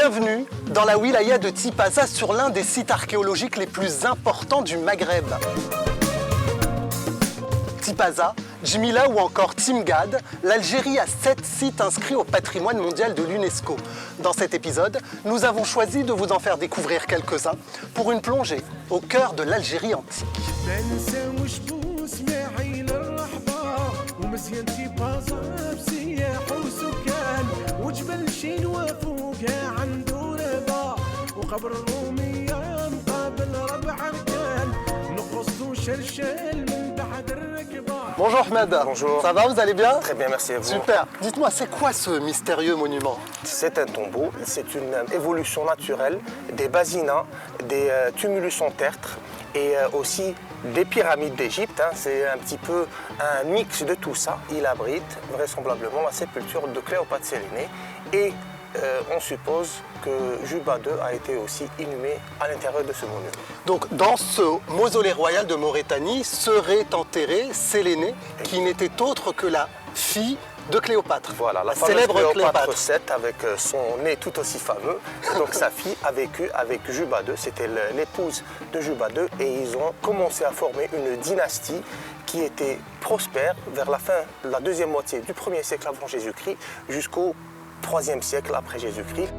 Bienvenue dans la wilaya de Tipaza sur l'un des sites archéologiques les plus importants du Maghreb. Tipaza, Djmila ou encore Timgad, l'Algérie a 7 sites inscrits au patrimoine mondial de l'UNESCO. Dans cet épisode, nous avons choisi de vous en faire découvrir quelques-uns pour une plongée au cœur de l'Algérie antique. Bonjour Ahmed. Bonjour. Ça va, vous allez bien? Très bien, merci à vous. Super. Dites-moi, c'est quoi ce mystérieux monument? C'est un tombeau, c'est une évolution naturelle des basinas, des tumulus en tertre et aussi des pyramides d'Égypte. C'est un petit peu un mix de tout ça. Il abrite vraisemblablement la sépulture de Cléopâtre Sélénée et on suppose que Juba II a été aussi inhumé à l'intérieur de ce monument. Donc dans ce mausolée royal de Maurétanie serait enterrée Sélénée, qui n'était autre que la fille de Cléopâtre. Voilà, la célèbre Cléopâtre Cléopâtre. VII avec son nez tout aussi fameux. Donc sa fille a vécu avec Juba II, c'était l'épouse de Juba II et ils ont commencé à former une dynastie qui était prospère vers la fin, la deuxième moitié du 1er siècle avant Jésus-Christ jusqu'au 3e siècle après Jésus-Christ.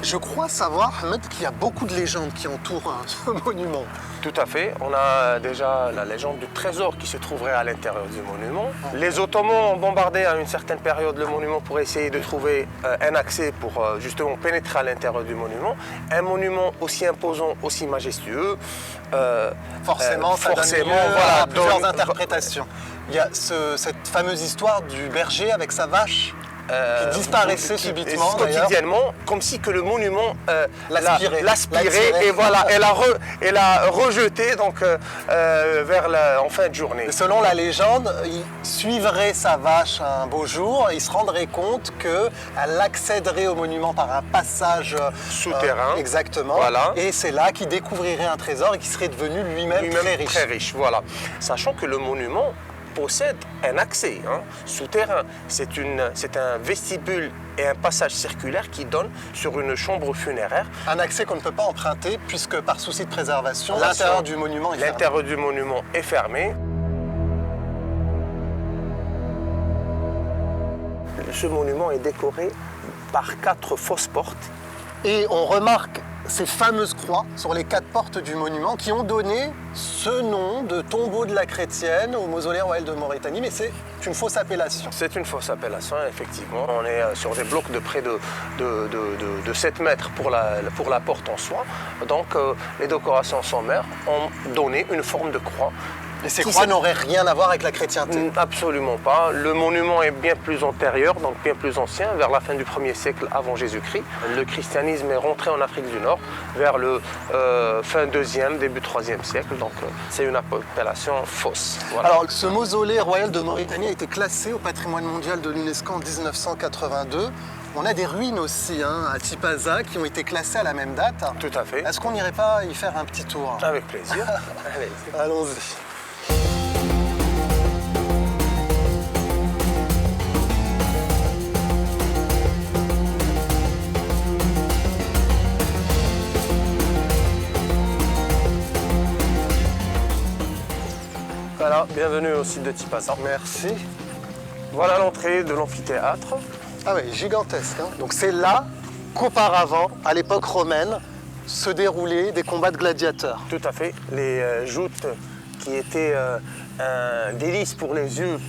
Je crois savoir, Ahmed, qu'il y a beaucoup de légendes qui entourent ce monument. Tout à fait. On a déjà la légende du trésor qui se trouverait à l'intérieur du monument. Les Ottomans ont bombardé à une certaine période le monument pour essayer de trouver un accès pour justement pénétrer à l'intérieur du monument. Un monument aussi imposant, aussi majestueux. Forcément, ça donne lieu à plusieurs interprétations. Il y a cette fameuse histoire du berger avec sa vache qui disparaissait subitement quotidiennement, comme si que le monument l'aspirait et voilà, elle a rejeté donc en fin de journée. Selon la légende, il suivrait sa vache un beau jour et il se rendrait compte qu'elle accéderait au monument par un passage souterrain. Exactement. Voilà. Et c'est là qu'il découvrirait un trésor et qu'il serait devenu lui-même très riche. Voilà. Sachant que le monument possède un accès souterrain. C'est un vestibule et un passage circulaire qui donne sur une chambre funéraire. Un accès qu'on ne peut pas emprunter puisque par souci de préservation, l'intérieur du monument est fermé. L'intérieur du monument est fermé. Ce monument est décoré par 4 fausses portes. Et on remarque ces fameuses croix sur les 4 portes du monument qui ont donné ce nom de tombeau de la chrétienne au mausolée royal de Maurétanie, mais c'est une fausse appellation. C'est une fausse appellation, effectivement. On est sur des blocs de près de 7 mètres pour la porte en soi. Donc les décorations sommaires ont donné une forme de croix. Et ces croix n'auraient rien à voir avec la chrétienté? Absolument pas. Le monument est bien plus antérieur, donc bien plus ancien, vers la fin du 1er siècle avant Jésus-Christ. Le christianisme est rentré en Afrique du Nord vers le fin 2e, début 3e siècle. Donc c'est une appellation fausse. Voilà. Alors ce mausolée royal de Maurétanie a été classé au patrimoine mondial de l'UNESCO en 1982. On a des ruines aussi à Tipaza qui ont été classées à la même date. Tout à fait. Est-ce qu'on n'irait pas y faire un petit tour? Avec plaisir. Allons-y. Voilà, bienvenue au site de Tipaza. Merci. Voilà l'entrée de l'amphithéâtre. Ah oui, gigantesque. Donc c'est là qu'auparavant, à l'époque romaine, se déroulaient des combats de gladiateurs. Tout à fait. Les joutes qui étaient un délice pour les yeux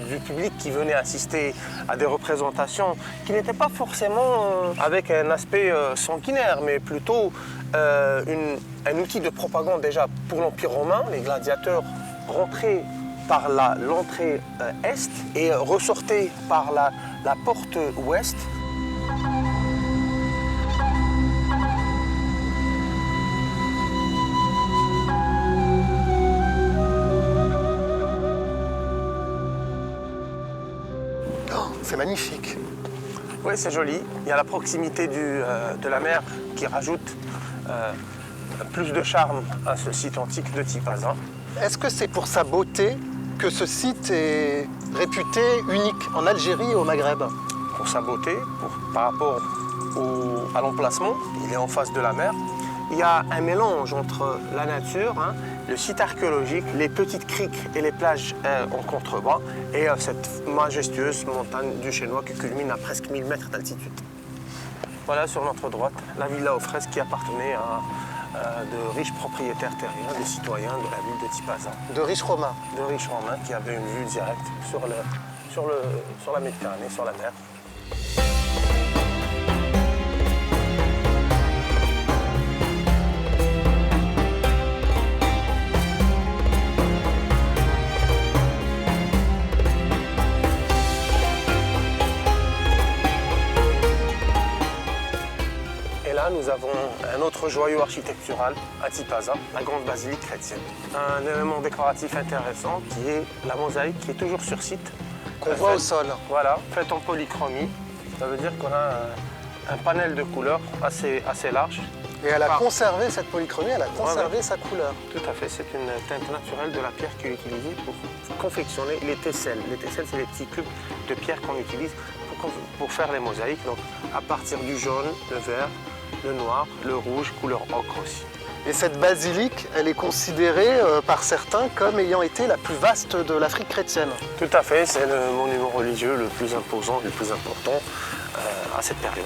du public qui venait assister à des représentations qui n'étaient pas forcément avec un aspect sanguinaire, mais plutôt un outil de propagande déjà pour l'Empire romain. Les gladiateurs rentraient par l'entrée est et ressortaient par la porte ouest. C'est magnifique. Oui, c'est joli. Il y a la proximité de la mer qui rajoute plus de charme à ce site antique de Tipaza. Est-ce que c'est pour sa beauté que ce site est réputé unique en Algérie et au Maghreb? Pour sa beauté, par rapport à l'emplacement, il est en face de la mer. Il y a un mélange entre la nature, le site archéologique, les petites criques et les plages en contrebas et cette majestueuse montagne du Chénois qui culmine à presque 1000 mètres d'altitude. Voilà sur notre droite la villa aux fraises qui appartenait à de riches propriétaires terriens, des citoyens de la ville de Tipaza. De riches Romains. De riches Romains qui avaient une vue directe sur la Méditerranée, sur la mer. Nous avons un autre joyau architectural à Tipaza, la grande basilique chrétienne. Un élément décoratif intéressant qui est la mosaïque qui est toujours sur site. Qu'on voit au sol. Voilà, faite en polychromie. Ça veut dire qu'on a un panel de couleurs assez large. Et elle a conservé cette polychromie, elle a conservé sa couleur. Tout à fait, c'est une teinte naturelle de la pierre qui est utilisée pour confectionner les tesselles. Les tesselles, c'est les petits cubes de pierre qu'on utilise pour faire les mosaïques. Donc à partir du jaune, le vert, le noir, le rouge, couleur ocre aussi. Et cette basilique, elle est considérée par certains comme ayant été la plus vaste de l'Afrique chrétienne. Tout à fait, c'est le monument religieux le plus imposant, le plus important à cette période.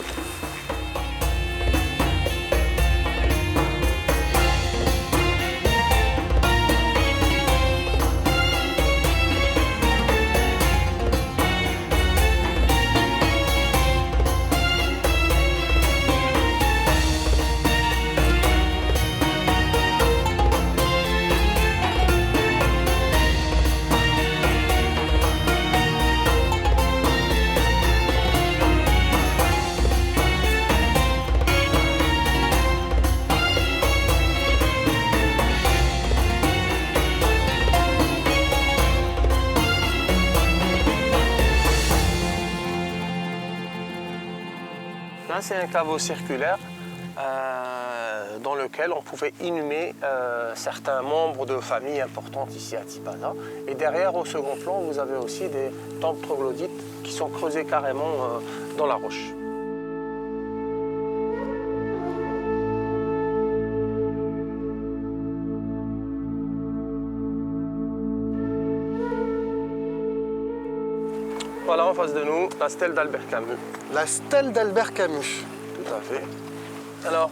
Là, c'est un caveau circulaire dans lequel on pouvait inhumer certains membres de familles importantes ici à Tipaza. Et derrière, au second plan, vous avez aussi des temples troglodytes qui sont creusés carrément dans la roche. Voilà en face de nous, la stèle d'Albert Camus. La stèle d'Albert Camus. Tout à fait. Alors,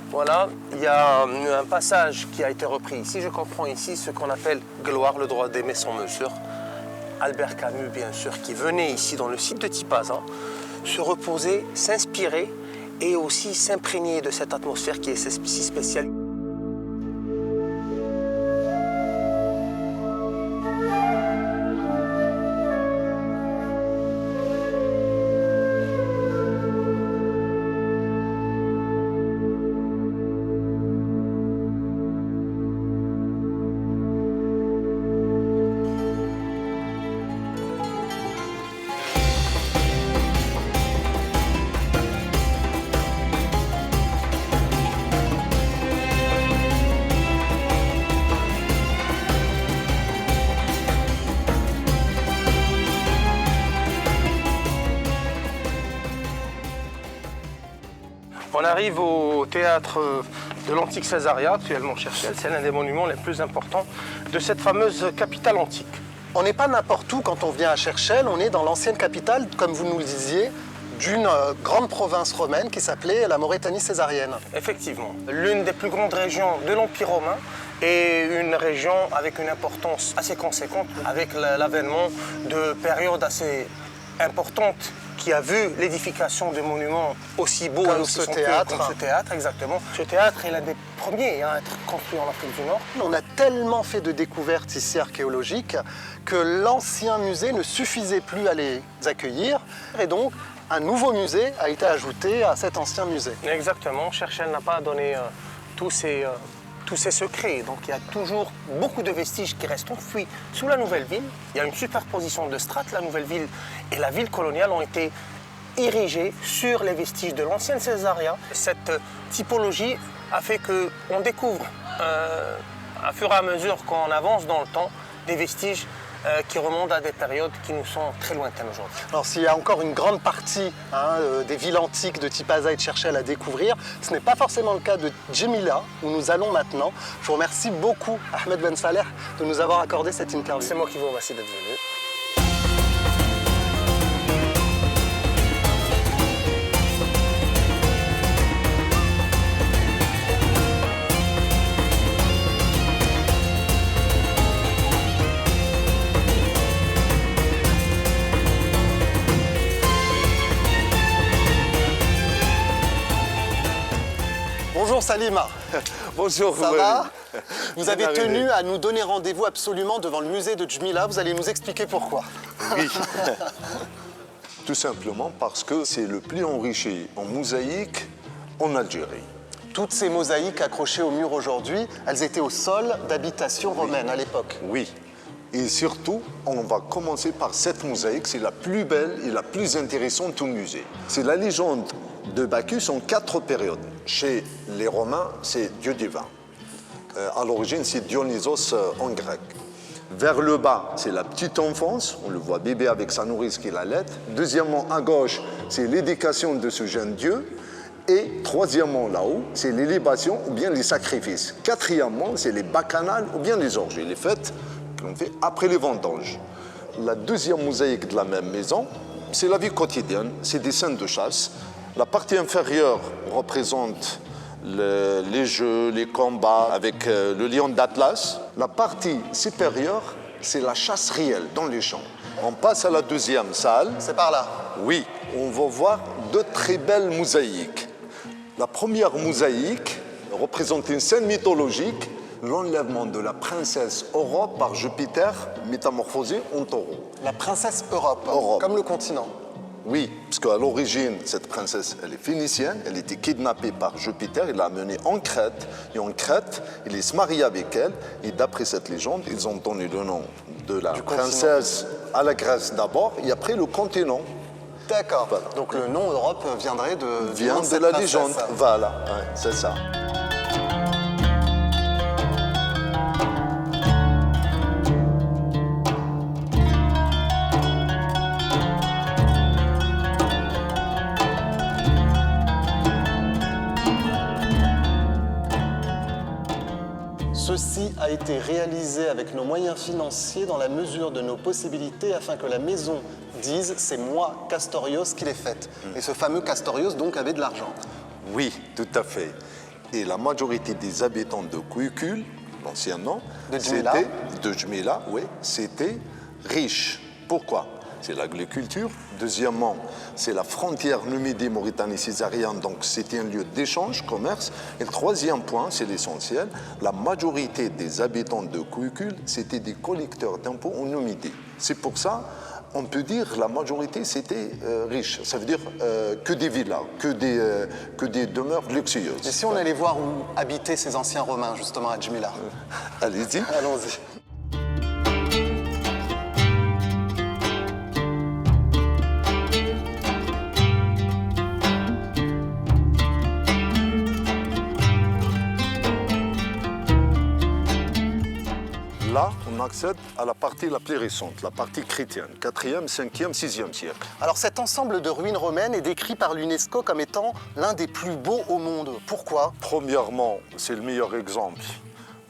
voilà, il y a un passage qui a été repris ici. Je comprends ici ce qu'on appelle gloire, le droit d'aimer son mesure. Albert Camus, bien sûr, qui venait ici dans le site de Tipaza, se reposer, s'inspirer et aussi s'imprégner de cette atmosphère qui est si spéciale. On arrive au théâtre de l'antique Césaria, actuellement Cherchel. C'est l'un des monuments les plus importants de cette fameuse capitale antique. On n'est pas n'importe où quand on vient à Cherchel, on est dans l'ancienne capitale, comme vous nous le disiez, d'une grande province romaine qui s'appelait la Maurétanie césarienne. Effectivement, l'une des plus grandes régions de l'Empire romain et une région avec une importance assez conséquente, avec l'avènement de périodes assez importantes qui a vu l'édification de monuments aussi beaux comme et aussi ce somptueux théâtre. comme ce théâtre, exactement. Ce théâtre est l'un des premiers à être construit en Afrique du Nord. On a tellement fait de découvertes ici archéologiques que l'ancien musée ne suffisait plus à les accueillir et donc un nouveau musée a été ajouté à cet ancien musée. Exactement, Cherchel n'a pas donné tous ses secrets. Donc il y a toujours beaucoup de vestiges qui restent enfouis sous la nouvelle ville. Il y a une superposition de strates. La nouvelle ville et la ville coloniale ont été érigées sur les vestiges de l'ancienne Césaria. Cette typologie a fait qu'on découvre, à fur et à mesure qu'on avance dans le temps, des vestiges qui remontent à des périodes qui nous sont très lointaines aujourd'hui. Alors s'il y a encore une grande partie des villes antiques de Tipaza et de Cherchel à découvrir, ce n'est pas forcément le cas de Djemila, où nous allons maintenant. Je vous remercie beaucoup, Ahmed Ben Saleh, de nous avoir accordé cette interview. C'est moi qui vous remercie d'être venu. Bonjour Salima. Bonjour. Ça va? Vous avez tenu à nous donner rendez-vous absolument devant le musée de Djemila. Vous allez nous expliquer pourquoi. Oui. Tout simplement parce que c'est le plus enrichi en mosaïque en Algérie. Toutes ces mosaïques accrochées au mur aujourd'hui, elles étaient au sol d'habitations romaines à l'époque. Oui. Et surtout, on va commencer par cette mosaïque. C'est la plus belle et la plus intéressante au musée. C'est la légende de Bacchus en 4 périodes. Chez les Romains, c'est Dieu divin. À l'origine, c'est Dionysos en grec. Vers le bas, c'est la petite enfance. On le voit bébé avec sa nourrice qui l'allaite. Deuxièmement, à gauche, c'est l'éducation de ce jeune Dieu. Et troisièmement, là-haut, c'est les libations ou bien les sacrifices. Quatrièmement, c'est les bacchanales ou bien les orgies, les fêtes qu'on fait après les vendanges. La deuxième mosaïque de la même maison, c'est la vie quotidienne, c'est des scènes de chasse. La partie inférieure représente les jeux, les combats avec le lion d'Atlas. La partie supérieure, c'est la chasse réelle dans les champs. On passe à la deuxième salle. C'est par là. Oui, on va voir 2 très belles mosaïques. La première mosaïque représente une scène mythologique, l'enlèvement de la princesse Europe par Jupiter, métamorphosée en taureau. La princesse Europe, Europe. comme le continent. Oui, parce qu'à l'origine, cette princesse, elle est phénicienne, elle était kidnappée par Jupiter, il l'a amenée en Crète, et en Crète, il se marie avec elle, et d'après cette légende, ils ont donné le nom de la princesse à la Grèce d'abord, et après le continent. D'accord. Voilà. Donc le nom Europe viendrait de Vient de cette la princesse. légende, voilà, ouais, c'est ça. Ceci a été réalisé avec nos moyens financiers dans la mesure de nos possibilités afin que la maison dise « c'est moi, Castorios, qui l'ai faite ». Et ce fameux Castorios, donc, avait de l'argent. Oui, tout à fait. Et la majorité des habitants de Kouikul, l'ancien nom, De Djemila. c'était riche. Pourquoi? C'est l'agriculture. Deuxièmement, c'est la frontière Numidie-Mauritanie-Césarienne, donc c'était un lieu d'échange, commerce. Et le troisième point, c'est l'essentiel, la majorité des habitants de Kouikul, c'était des collecteurs d'impôts en Numidie. C'est pour ça, on peut dire la majorité, c'était riche. Ça veut dire que des villas, que des demeures luxueuses. Et si on allait voir où habitaient ces anciens Romains, justement, à Djemila? Allez-y. Allons-y. Là, on accède à la partie la plus récente, la partie chrétienne, 4e, 5e, 6e siècle. Alors cet ensemble de ruines romaines est décrit par l'UNESCO comme étant l'un des plus beaux au monde. Pourquoi? Premièrement, c'est le meilleur exemple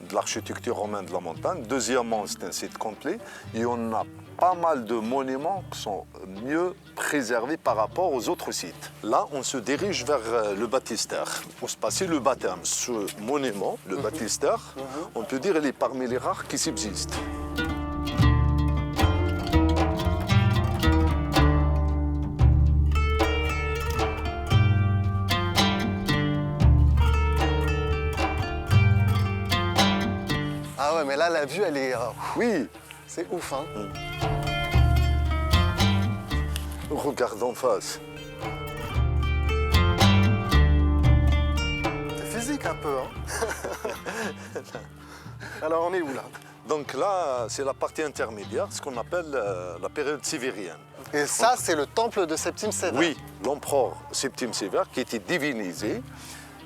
de l'architecture romaine de la montagne. Deuxièmement, c'est un site complet et on a pas mal de monuments qui sont mieux préservés par rapport aux autres sites. Là, on se dirige vers le baptistère, où se passait le baptême. Ce monument, le baptistère, on peut dire qu'il est parmi les rares qui subsistent. Ah ouais, mais là, la vue, elle est... Oui, c'est ouf, hein. regarde en face. C'est physique un peu, hein. Alors, on est où, là? Donc là, c'est la partie intermédiaire, ce qu'on appelle la période sévérienne. Et ça, c'est le temple de Septime Sévère. Oui, l'empereur Septime Sévère qui était divinisé.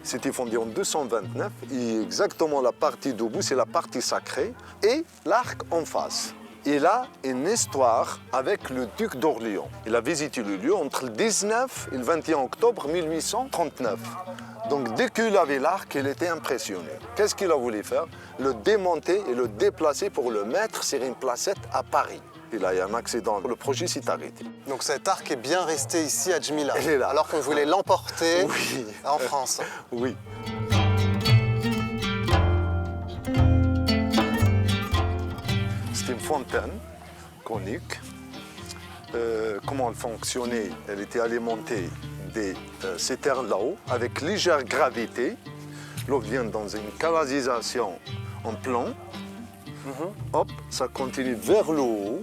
c'était fondé en 229 et exactement la partie debout, c'est la partie sacrée et l'arc en face. Il a une histoire avec le duc d'Orléans. Il a visité le lieu entre le 19 et le 21 octobre 1839. Donc dès qu'il avait l'arc, il était impressionné. Qu'est-ce qu'il a voulu faire? Le démonter et le déplacer pour le mettre sur une placette à Paris. Et là, il y a un accident, le projet s'est arrêté. Donc cet arc est bien resté ici à Djmila, Il est là. alors qu'on voulait l'emporter Oui. en France. Oui. C'était une fontaine conique. Comment elle fonctionnait? Elle était alimentée des citernes là-haut avec légère gravité. L'eau vient dans une canalisation en plomb. Hop, ça continue vers le haut.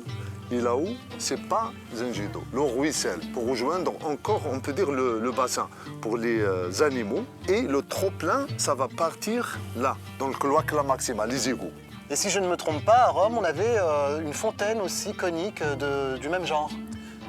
Et là-haut, c'est pas un jet d'eau. L'eau ruisselle pour rejoindre encore, on peut dire, le bassin pour les animaux. Et le trop-plein, ça va partir là, dans le cloaque maximale, les égouts. Et si je ne me trompe pas, à Rome, on avait une fontaine aussi conique du même genre.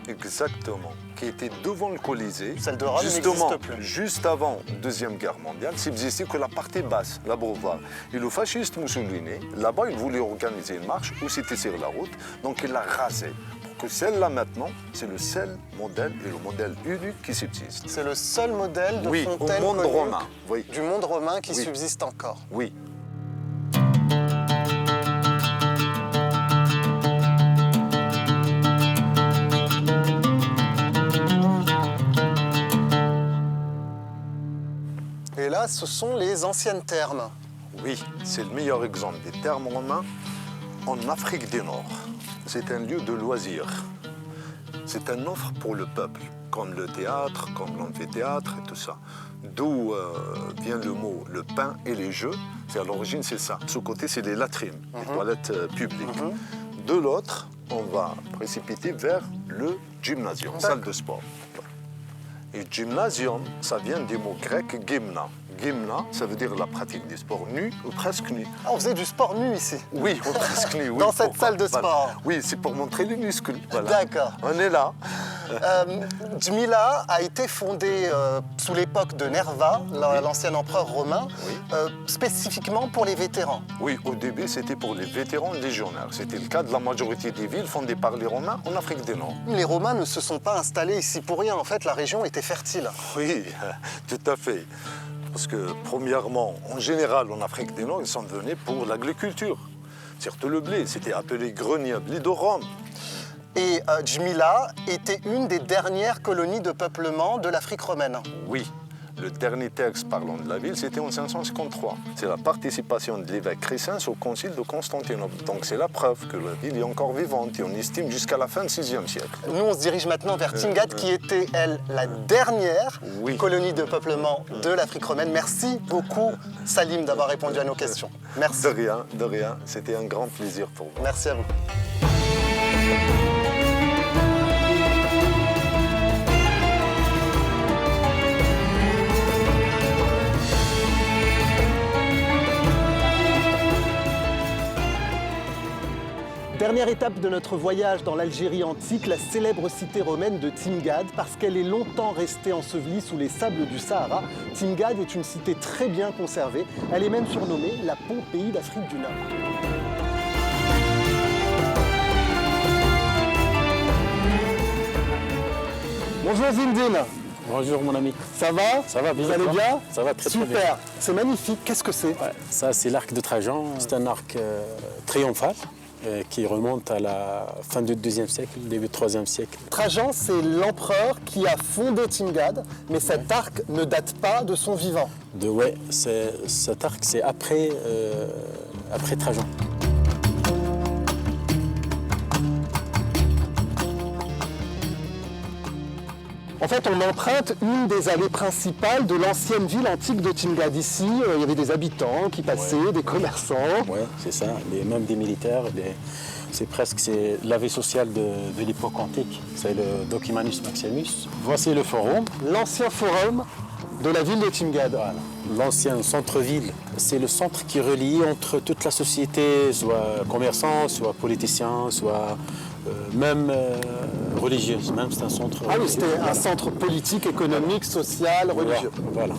Exactement, qui était devant le Colisée. Celle de Rome justement, n'existe plus. juste avant la Deuxième Guerre mondiale, subsistait que la partie basse, la Brouva. Et le fasciste Mussolini, là-bas, il voulait organiser une marche où c'était sur la route, donc il l'a rasée. Pour que celle-là, maintenant, c'est le seul modèle et le modèle unique qui subsiste. C'est le seul modèle de Oui, fontaine au monde conique romain. Oui. du monde romain qui Oui. subsiste encore. Oui. Et là, ce sont les anciennes thermes. Oui, c'est le meilleur exemple des thermes romains en Afrique du Nord. C'est un lieu de loisirs. C'est une offre pour le peuple, comme le théâtre, comme l'amphithéâtre et tout ça. D'où vient le mot le pain et les jeux. À l'origine, c'est ça. De ce côté, c'est les latrines, les toilettes publiques. De l'autre, on va précipiter vers le gymnasium, salle de sport. Et gymnasium, ça vient des mots grecs gymna. Gymna, ça veut dire la pratique du sport nu ou presque nu. Ah, on faisait du sport nu ici. Oui, ou presque nu. Oui, Dans cette salle de sport. Oui, c'est pour montrer les muscles. Voilà. D'accord. On est là. Djmila a été fondée sous l'époque de Nerva, l'ancien empereur romain, spécifiquement pour les vétérans. Oui, au début, c'était pour les vétérans légionnaires. C'était le cas de la majorité des villes fondées par les Romains en Afrique du Nord. Les Romains ne se sont pas installés ici pour rien. En fait, la région était fertile. Oui, tout à fait. Parce que, premièrement, en général, en Afrique du Nord, ils sont venus pour l'agriculture. Surtout le blé, c'était appelé grenier à blé de Rome. Et Djmila était une des dernières colonies de peuplement de l'Afrique romaine. Oui, le dernier texte parlant de la ville, c'était en 553. C'est la participation de l'évêque Crescens au concile de Constantinople. Donc c'est la preuve que la ville est encore vivante et on estime jusqu'à la fin du VIe siècle. Nous, on se dirige maintenant vers Timgad, qui était, elle, la dernière colonie de peuplement de l'Afrique romaine. Merci beaucoup, Salim, d'avoir répondu à nos questions. Merci. De rien. C'était un grand plaisir pour moi. Merci à vous. Dernière étape de notre voyage dans l'Algérie antique, la célèbre cité romaine de Timgad. Parce qu'elle est longtemps restée ensevelie sous les sables du Sahara, Timgad est une cité très bien conservée. Elle est même surnommée la Pompéi d'Afrique du Nord. Bonjour Zindine. Bonjour mon ami. Ça va? Ça va bien. Vous allez bien? Ça va très bien. Super. C'est magnifique. Qu'est-ce que c'est? Ouais, ça c'est l'arc de Trajan. C'est un arc triomphal qui remonte à la fin du IIe siècle, début du IIIe siècle. Trajan, c'est l'empereur qui a fondé Timgad, mais cet arc ne date pas de son vivant. Cet arc c'est après Trajan. En fait, on emprunte une des allées principales de l'ancienne ville antique de Timgad. Ici, il y avait des habitants qui passaient, des commerçants. Oui, c'est ça, même des militaires. C'est la vie sociale de l'époque antique. C'est le Documenus Maximus. Voici le forum. L'ancien forum de la ville de Timgad. Voilà. L'ancien centre-ville, c'est le centre qui relie entre toute la société, soit commerçants, soit politiciens, soit même religieuse. Même c'est un centre. Ah oui, c'était un centre politique, économique, social, religieux. Voilà.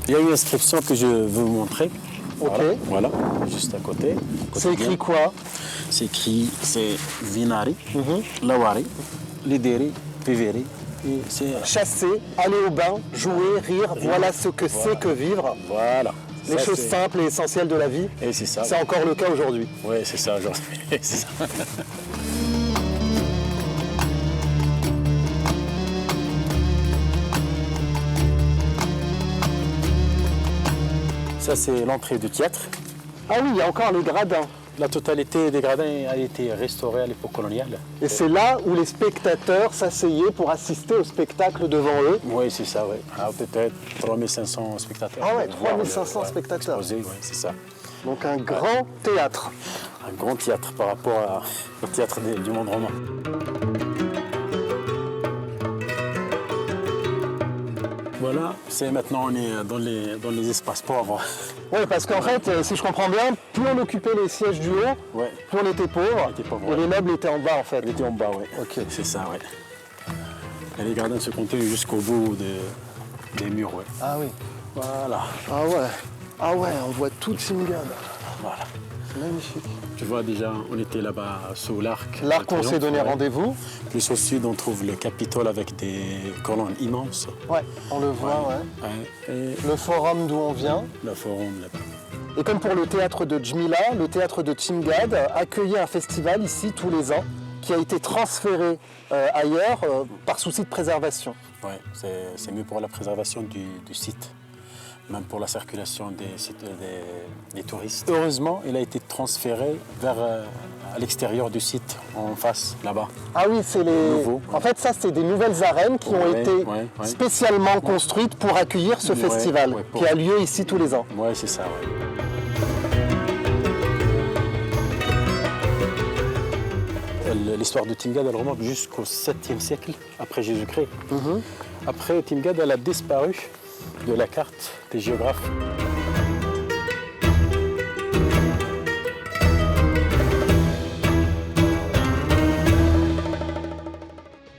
Il y a une inscription que je veux vous montrer. Ok. Voilà, juste à côté. C'est écrit quoi? C'est écrit, c'est Vinari, Lawari, Lideri, Viveri. Et c'est... Chasser, aller au bain, jouer, rire, voilà ce que c'est que vivre. Voilà. Les Ça, choses c'est- simples et essentielles de la vie. Et c'est ça. C'est encore le cas aujourd'hui. Oui, c'est ça aujourd'hui. C'est ça. Ça, c'est l'entrée du théâtre. Ah oui, il y a encore les gradins. La totalité des gradins a été restaurée à l'époque coloniale. Et c'est là où les spectateurs s'asseyaient pour assister au spectacle devant eux. Oui, c'est ça, oui. Ah, peut-être 3500 spectateurs. Ah ouais, 3500 spectateurs. Exposés, oui, c'est ça. Donc un grand théâtre. Un grand théâtre par rapport au théâtre du monde romain. Voilà, c'est maintenant on est dans les espaces pauvres. Oui, parce qu'en fait, si je comprends bien, plus on occupait les sièges du haut, Ouais. plus on était pauvre. On était pauvre, Et ouais. les meubles étaient en bas en fait. On était en bas, oui. Ok. C'est ça, oui. Et les gradins se continuent jusqu'au bout des murs, oui. Ah oui. Voilà, Ah ouais. Ah ouais, on voit tout Timgad. voilà. C'est magnifique. Tu vois déjà, on était là-bas sous l'arc. L'arc, de on s'est Triomphe, donné ouais. rendez-vous. Plus au sud, on trouve le Capitole avec des colonnes immenses. Ouais, on le voit, ouais. Ouais. Et Le forum d'où on vient. le forum là-bas. Et comme pour le théâtre de Djmila, le théâtre de Timgad accueillait un festival ici tous les ans qui a été transféré ailleurs par souci de préservation. Ouais, c'est mieux pour la préservation du site, même pour la circulation des touristes. Heureusement, il a été transféré vers à l'extérieur du site, en face, là-bas. Ah oui, c'est les. Nouveau. En fait, ça, c'est des nouvelles arènes qui ont Ouais, été ouais, ouais. spécialement construites pour accueillir ce Ouais, festival ouais, pour- qui a lieu ici tous les ans. Ouais, c'est ça, ouais. L'histoire de Timgad, elle remonte jusqu'au 7e siècle, après Jésus-Christ. Après, Timgad, elle a disparu de la carte des géographes.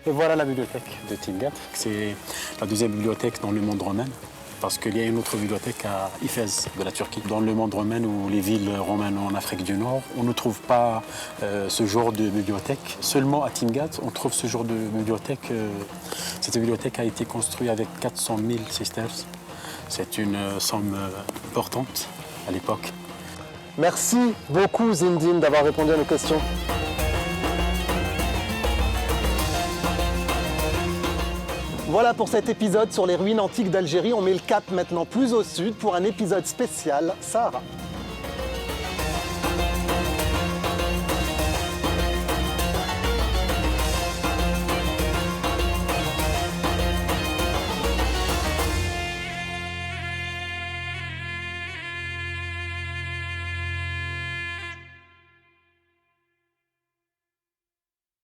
Et voilà la bibliothèque de Timgad. C'est la deuxième bibliothèque dans le monde romain, parce qu'il y a une autre bibliothèque à Éphèse de la Turquie. Dans le monde romain ou les villes romaines en Afrique du Nord, on ne trouve pas ce genre de bibliothèque. Seulement à Timgad, on trouve ce genre de bibliothèque. Cette bibliothèque a été construite avec 400 000 sesterces. C'est une somme importante à l'époque. Merci beaucoup, Zindine, d'avoir répondu à nos questions. Voilà pour cet épisode sur les ruines antiques d'Algérie. On met le cap maintenant plus au sud pour un épisode spécial Sahara.